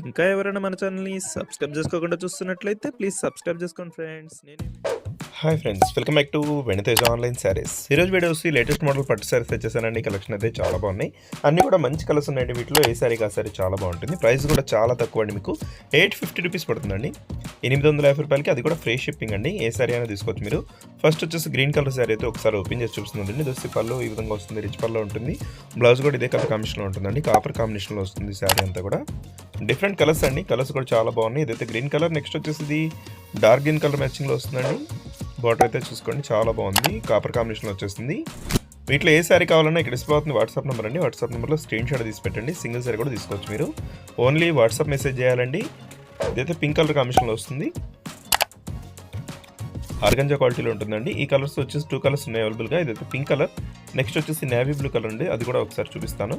ఇంకా ఎవరైనా మన ఛానల్‌ని సబ్స్క్రైబ్ చేసుకోకుండా చూస్తున్నట్లయితే ప్లీజ్ సబ్స్క్రైబ్ చేసుకోండి friends. Hi friends, welcome back to Veniteja online sarees. ఈరోజు వీడియోస్ లేటెస్ట్ మోడల్ పట్టు శారీస్ తెచ్చేసానండి. కలెక్షన్ అయితే చాలా బాగున్నాయి, అన్నీ కూడా మంచి కలర్స్ ఉన్నాయండి. వీటిలో ఏ శారీకి ఆ శారీ చాలా బాగుంటుంది. ప్రైస్ కూడా చాలా తక్కువ అండి, మీకు 850 రూపీస్ పడుతుందండి. 850 రూపాయలకి, అది కూడా ఫ్రీ షిప్పింగ్ అండి. ఏ శారీ అయినా తీసుకోవచ్చు మీరు. ఫస్ట్ వచ్చేసి గ్రీన్ కలర్ శారీ అయితే ఒకసారి ఓపెన్ చేసి చూపిస్తుందండి. దోస్తి పళ్ళు ఈ విధంగా వస్తుంది, రిచ్ పళ్ళు ఉంటుంది. బ్లౌజ్ కూడా ఇదే కలర్ కాంబినేషన్లో ఉంటుందండి, కాపర్ కాంబినేషన్లో వస్తుంది శారీ అంతా కూడా. డిఫరెంట్ కలర్స్ అండి, కలర్స్ కూడా చాలా బాగున్నాయి. ఇదైతే గ్రీన్ కలర్, నెక్స్ట్ వచ్చేసి ఇది డార్క్ గ్రీన్ కలర్ మ్యాచింగ్లో వస్తుందండి. బార్డర్ అయితే చూసుకోండి, చాలా బాగుంది, కాపర్ కాంబినేషన్లో వచ్చేస్తుంది. వీటిలో ఏ శారీ కావాలన్నా ఇక్కడ డిస్ప్లే అవుతుంది వాట్సాప్ నెంబర్ అండి. వాట్సాప్ నెంబర్లో స్క్రీన్ షాట్ తీసి పెట్టండి. సింగిల్ శారీ కూడా తీసుకోవచ్చు మీరు, ఓన్లీ వాట్సాప్ మెసేజ్ చేయాలండి. ఇదైతే పింక్ కలర్ కాంబినేషన్లో వస్తుంది, ఆర్గంజా క్వాలిటీలో ఉంటుందండి. ఈ కలర్స్ వచ్చేసి 2 కలర్స్ ఉన్నాయి అవైలబుల్గా. ఇదైతే పింక్ కలర్, నెక్స్ట్ వచ్చేసి నేవీ బ్లూ కలర్ అండి. అది కూడా ఒకసారి చూపిస్తాను.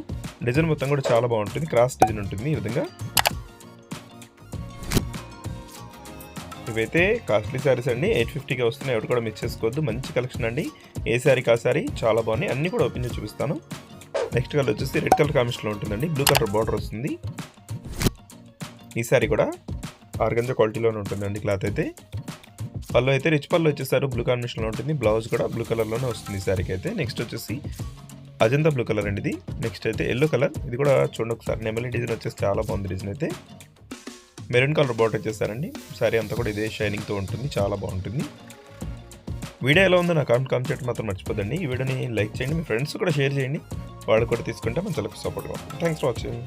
డిజైన్ మొత్తం కూడా చాలా బాగుంటుంది, క్రాస్ డిజైన్ ఉంటుంది ఈ విధంగా. ఇవైతే కాస్ట్లీ శారీస్ అండి, 850కి వస్తున్నాయి. ఎవరు కూడా మిక్స్ చేసుకోవద్దు, మంచి కలెక్షన్ అండి. ఏ శారీ కా శారీ చాలా బాగున్నాయి, అన్నీ కూడా ఓపెన్ చేసి చూపిస్తాను. నెక్స్ట్ కలర్ వచ్చేసి రెడ్ కలర్ కాంబినేషన్లో ఉంటుందండి, బ్లూ కలర్ బార్డర్ వస్తుంది. ఈ శారీ కూడా ఆర్గంజా క్వాలిటీలోనే ఉంటుందండి. క్లాత్ అయితే పళ్ళు అయితే రిచ్ పళ్ళు వచ్చేసారు, బ్లూ కాంబినేషన్లో ఉంటుంది. బ్లౌజ్ కూడా బ్లూ కలర్లోనే వస్తుంది ఈ శారీకి అయితే. నెక్స్ట్ వచ్చేసి అజంతా బ్లూ కలర్ అండి ఇది. నెక్స్ట్ అయితే ఎల్లో కలర్, ఇది కూడా చూడండి ఒకసారి. నెమలి డిజైన్ వచ్చేసి చాలా బాగుంది డిజైన్ అయితే. మెరూన్ కలర్ బార్డర్ వచ్చేసారండి. శారీ అంతా కూడా ఇదే షైనింగ్తో ఉంటుంది, చాలా బాగుంటుంది. వీడియో ఎలా ఉందో నా కామెంట్ చేయడం మాత్రం మర్చిపోదండి. ఈ వీడియోని లైక్ చేయండి, మీ ఫ్రెండ్స్ కూడా షేర్ చేయండి, వాళ్ళు కూడా తీసుకుంటే మన చాలా సపోర్ట్గా ఉంటుంది. Thanks for watching.